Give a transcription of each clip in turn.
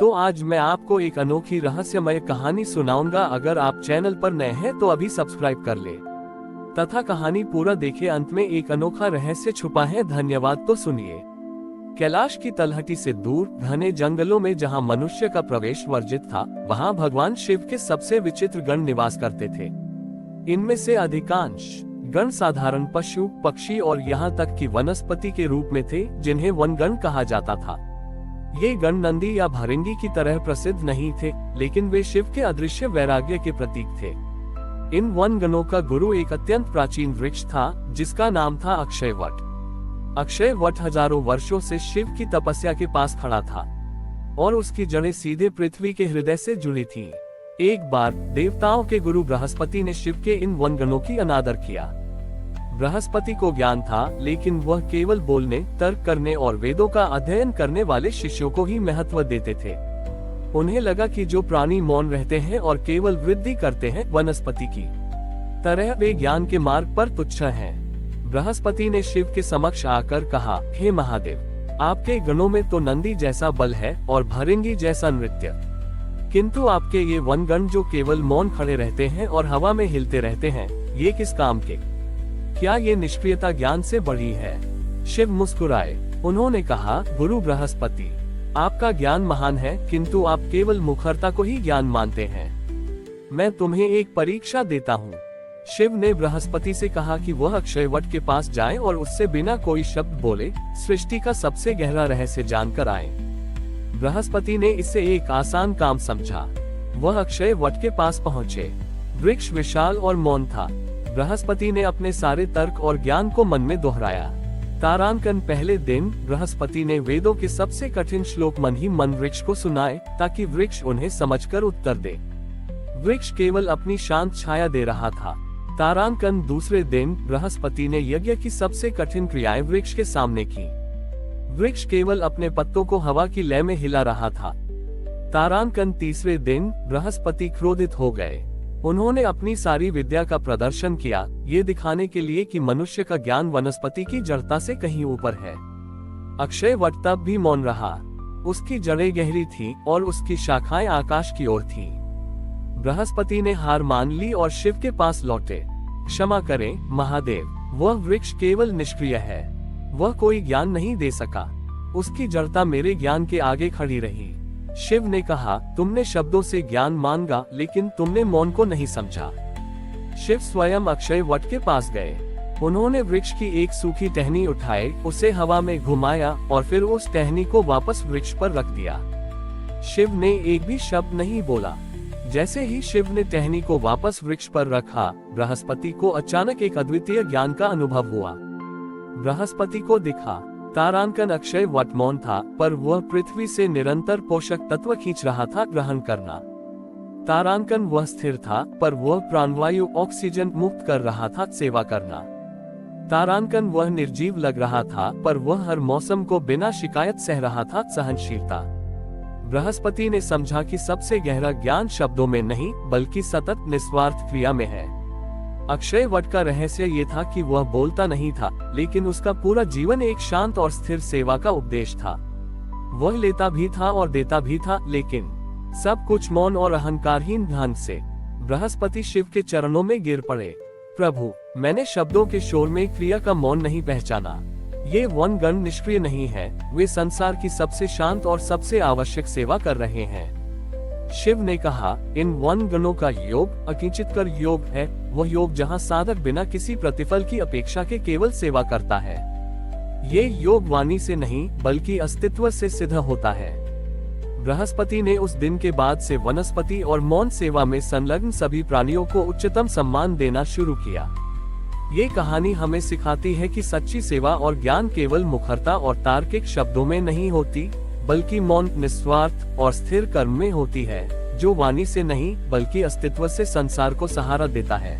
तो आज मैं आपको एक अनोखी रहस्यमय कहानी सुनाऊंगा। अगर आप चैनल पर नए हैं तो अभी सब्सक्राइब कर ले तथा कहानी पूरा देखे। अंत में एक अनोखा रहस्य छुपा है। धन्यवाद। तो सुनिए। कैलाश की तलहटी से दूर घने जंगलों में जहां मनुष्य का प्रवेश वर्जित था, वहां भगवान शिव के सबसे विचित्र गण निवास करते थे। इनमें से अधिकांश गण साधारण पशु, पक्षी और यहाँ तक कि वनस्पति के रूप में थे, जिन्हें वनगण कहा जाता था। ये गण नंदी या भृंगी की तरह प्रसिद्ध नहीं थे, लेकिन वे शिव के अदृश्य वैराग्य के प्रतीक थे। इन वन गणों का गुरु एक अत्यंत प्राचीन वृक्ष था, जिसका नाम था अक्षय वट। अक्षय वट हजारों वर्षों से शिव की तपस्या के पास खड़ा था और उसकी जड़ें सीधे पृथ्वी के हृदय से जुड़ी थीं। एक बार देवताओं के गुरु बृहस्पति ने शिव के इन वनगणों की अनादर किया। बृहस्पति को ज्ञान था, लेकिन वह केवल बोलने, तर्क करने और वेदों का अध्ययन करने वाले शिष्यों को ही महत्व देते थे। उन्हें लगा कि जो प्राणी मौन रहते हैं और केवल वृद्धि करते हैं, वनस्पति की तरह वे ज्ञान के मार्ग पर तुच्छ हैं। बृहस्पति ने शिव के समक्ष आकर कहा, हे महादेव, आपके गणों में तो नंदी जैसा बल है और भृंगी जैसा नृत्य, किंतु आपके ये वनगण जो केवल मौन खड़े रहते हैं और हवा में हिलते रहते हैं, ये किस काम के? क्या ये निष्क्रियता ज्ञान से बढ़ी है? शिव मुस्कुराए। उन्होंने कहा, गुरु बृहस्पति, आपका ज्ञान महान है, किंतु आप केवल मुखरता को ही ज्ञान मानते हैं। मैं तुम्हें एक परीक्षा देता हूँ। शिव ने बृहस्पति से कहा कि वह अक्षय वट के पास जाए और उससे बिना कोई शब्द बोले सृष्टि का सबसे गहरा रहस्य जानकर आए। बृहस्पति ने इसे एक आसान काम समझा। वह अक्षय वट के पास पहुँचे। वृक्ष विशाल और मौन था। बृहस्पति ने अपने सारे तर्क और ज्ञान को मन में दोहराया। तारांकन पहले दिन बृहस्पति ने वेदों के सबसे कठिन श्लोक मन ही मन वृक्ष को सुनाए, ताकि वृक्ष उन्हें समझकर उत्तर दे। वृक्ष केवल अपनी शांत छाया दे रहा था। तारांकन दूसरे दिन बृहस्पति ने यज्ञ की सबसे कठिन क्रियाएं वृक्ष के सामने की। वृक्ष केवल अपने पत्तों को हवा की लय में हिला रहा था। तारांकन तीसरे दिन बृहस्पति क्रोधित हो गए। उन्होंने अपनी सारी विद्या का प्रदर्शन किया, ये दिखाने के लिए कि मनुष्य का ज्ञान वनस्पति की जड़ता से कहीं ऊपर है। अक्षय वट तब भी मौन रहा। उसकी जड़ें गहरी थीं और उसकी शाखाएं आकाश की ओर थीं। बृहस्पति ने हार मान ली और शिव के पास लौटे। क्षमा करें महादेव, वह वृक्ष केवल निष्क्रिय है। वह कोई ज्ञान नहीं दे सका। उसकी जड़ता मेरे ज्ञान के आगे खड़ी रही। शिव ने कहा, तुमने शब्दों से ज्ञान मांगा, लेकिन तुमने मौन को नहीं समझा। शिव स्वयं अक्षय वट के पास गए। उन्होंने वृक्ष की एक सूखी टहनी उठाई, उसे हवा में घुमाया और फिर उस टहनी को वापस वृक्ष पर रख दिया। शिव ने एक भी शब्द नहीं बोला। जैसे ही शिव ने टहनी को वापस वृक्ष पर रखा, बृहस्पति को अचानक एक अद्वितीय ज्ञान का अनुभव हुआ। बृहस्पति को दिखा, तारांकन अक्षय वट मौन था, पर वह पृथ्वी से निरंतर पोषक तत्व खींच रहा था ग्रहण करना। तारांकन वह स्थिर था, पर वह प्राणवायु ऑक्सीजन मुक्त कर रहा था सेवा करना। तारांकन वह निर्जीव लग रहा था, पर वह हर मौसम को बिना शिकायत सह रहा था सहनशीलता। बृहस्पति ने समझा कि सबसे गहरा ज्ञान शब्दों में नहीं, बल्कि सतत निस्वार्थ क्रिया में है। अक्षय वट का रहस्य ये था कि वह बोलता नहीं था, लेकिन उसका पूरा जीवन एक शांत और स्थिर सेवा का उपदेश था। वह लेता भी था और देता भी था, लेकिन सब कुछ मौन और अहंकारहीन ढंग से। बृहस्पति शिव के चरणों में गिर पड़े। प्रभु, मैंने शब्दों के शोर में क्रिया का मौन नहीं पहचाना। ये वनगण निष्क्रिय नहीं है, वे संसार की सबसे शांत और सबसे आवश्यक सेवा कर रहे हैं। शिव ने कहा, इन वन गणों का योग अकिंचितकर योग है, वह योग जहां साधक बिना किसी प्रतिफल की अपेक्षा के केवल सेवा करता है। ये योग वाणी से नहीं, बल्कि अस्तित्व से सिद्ध होता है। बृहस्पति ने उस दिन के बाद से वनस्पति और मौन सेवा में संलग्न सभी प्राणियों को उच्चतम सम्मान देना शुरू किया। ये कहानी हमें सिखाती है कि सच्ची सेवा और ज्ञान केवल मुखरता और तार्किक शब्दों में नहीं होती, बल्कि मौन, निस्वार्थ और स्थिर कर्म में होती है, जो वाणी से नहीं, बल्कि अस्तित्व से संसार को सहारा देता है।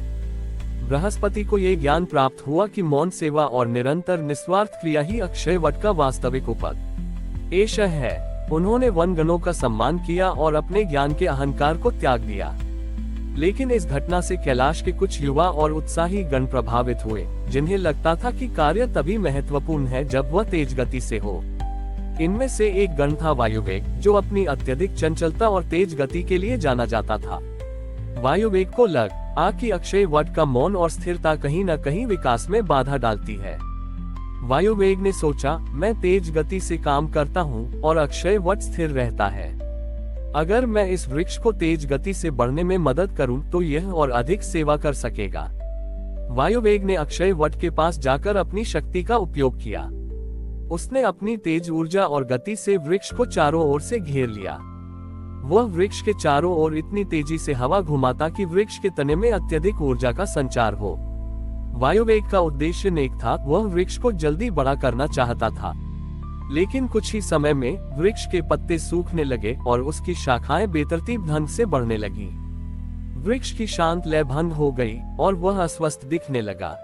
बृहस्पति को ये ज्ञान प्राप्त हुआ कि मौन सेवा और निरंतर निस्वार्थ क्रिया ही अक्षय वट का वास्तविक उपदेश है। उन्होंने वनगणों का सम्मान किया और अपने ज्ञान के अहंकार को त्याग दिया। लेकिन इस घटना से कैलाश के कुछ युवा और उत्साही गण प्रभावित हुए, जिन्हें लगता था कि कार्य तभी महत्वपूर्ण है जब वह तेज गति से हो। इनमें से एक गण था वायुवेग, जो अपनी अत्यधिक चंचलता और तेज गति के लिए जाना जाता था। वायुवेग को लगा कि अक्षय वट का मौन और स्थिरता कहीं न कहीं विकास में बाधा डालती है। वायुवेग ने सोचा, मैं तेज गति से काम करता हूँ और अक्षय वट स्थिर रहता है। अगर मैं इस वृक्ष को तेज गति से बढ़ने में मदद करूं तो यह और अधिक सेवा कर सकेगा। वायुवेग ने अक्षय वट के पास जाकर अपनी शक्ति का उपयोग किया। उसने अपनी तेज ऊर्जा और गति से वृक्ष को चारों ओर से घेर लिया। वह वृक्ष के चारों ओर इतनी तेजी से हवा घुमाता कि वृक्ष के तने में अत्यधिक ऊर्जा का संचार हो। वायुवेग का उद्देश्य नेक था, वह वृक्ष को जल्दी बड़ा करना चाहता था। लेकिन कुछ ही समय में वृक्ष के पत्ते सूखने लगे और उसकी शाखाएं बेतरतीब ढंग से बढ़ने लगी। वृक्ष की शांत लय भंग हो गई और वह अस्वस्थ दिखने लगा।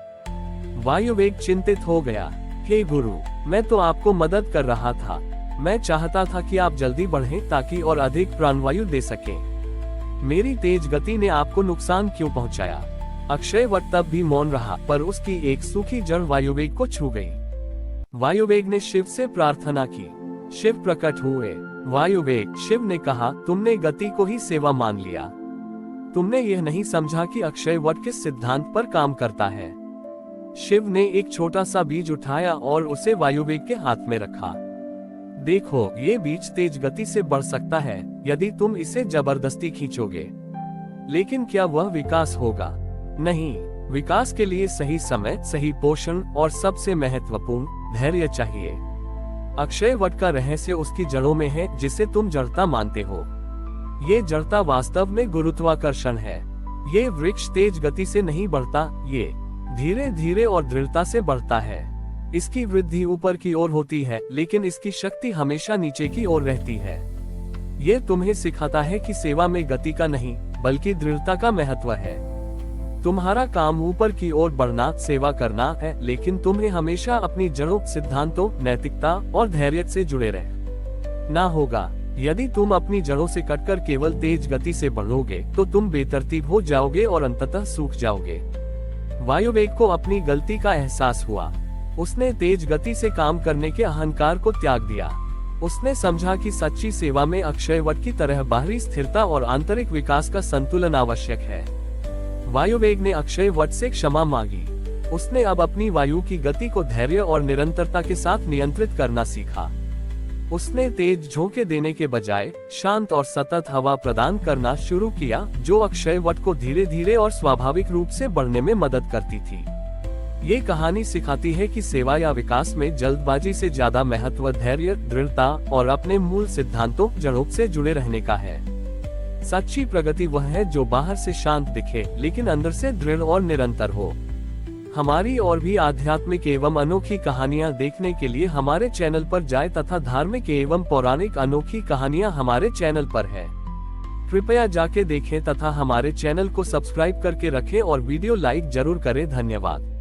वायुवेग चिंतित हो गया। हे गुरु, मैं तो आपको मदद कर रहा था। मैं चाहता था कि आप जल्दी बढ़ें ताकि और अधिक प्राणवायु दे सकें। मेरी तेज गति ने आपको नुकसान क्यों पहुंचाया? अक्षय वट तब भी मौन रहा, पर उसकी एक सूखी जड़ वायुवेग को छू गई। वायुवेग ने शिव से प्रार्थना की। शिव प्रकट हुए। वायुवेग, शिव ने कहा, तुमने गति को ही सेवा मान लिया। तुमने यह नहीं समझा कि अक्षय वट किस सिद्धांत पर काम करता है। शिव ने एक छोटा सा बीज उठाया और उसे वायुवेग के हाथ में रखा। देखो, ये बीज तेज गति से बढ़ सकता है यदि तुम इसे जबरदस्ती खींचोगे। लेकिन क्या वह विकास होगा? नहीं। विकास के लिए सही समय, सही पोषण और सबसे महत्वपूर्ण धैर्य चाहिए। अक्षय वट का रहस्य उसकी जड़ों में है, जिसे तुम जड़ता मानते हो। ये जड़ता वास्तव में गुरुत्वाकर्षण है। ये वृक्ष तेज गति से नहीं बढ़ता, ये धीरे धीरे और दृढ़ता से बढ़ता है। इसकी वृद्धि ऊपर की ओर होती है, लेकिन इसकी शक्ति हमेशा नीचे की ओर रहती है। ये तुम्हें सिखाता है कि सेवा में गति का नहीं, बल्कि दृढ़ता का महत्व है। तुम्हारा काम ऊपर की ओर बढ़ना, सेवा करना है, लेकिन तुम्हें हमेशा अपनी जड़ों, सिद्धांतों, नैतिकता और धैर्य से जुड़े रहना होगा। यदि तुम अपनी जड़ों से कटकर केवल तेज गति से बढ़ोगे तो तुम बेतरतीब हो जाओगे और अंततः सूख जाओगे। वायुवेग को अपनी गलती का एहसास हुआ। उसने तेज गति से काम करने के अहंकार को त्याग दिया। उसने समझा कि सच्ची सेवा में अक्षय वट की तरह बाहरी स्थिरता और आंतरिक विकास का संतुलन आवश्यक है। वायुवेग ने अक्षय वट से क्षमा मांगी। उसने अब अपनी वायु की गति को धैर्य और निरंतरता के साथ नियंत्रित करना सीखा। उसने तेज झोंके देने के बजाय शांत और सतत हवा प्रदान करना शुरू किया, जो अक्षय वट को धीरे धीरे और स्वाभाविक रूप से बढ़ने में मदद करती थी। ये कहानी सिखाती है कि सेवा या विकास में जल्दबाजी से ज्यादा महत्व धैर्य, दृढ़ता और अपने मूल सिद्धांतों, जड़ों से जुड़े रहने का है। सच्ची प्रगति वह है जो बाहर से शांत दिखे, लेकिन अंदर से दृढ़ और निरंतर हो। हमारी और भी आध्यात्मिक एवं अनोखी कहानियां देखने के लिए हमारे चैनल पर जाएं तथा धार्मिक एवं पौराणिक अनोखी कहानियां हमारे चैनल पर है। कृपया जाके देखें तथा हमारे चैनल को सब्सक्राइब करके रखें और वीडियो लाइक जरूर करें। धन्यवाद।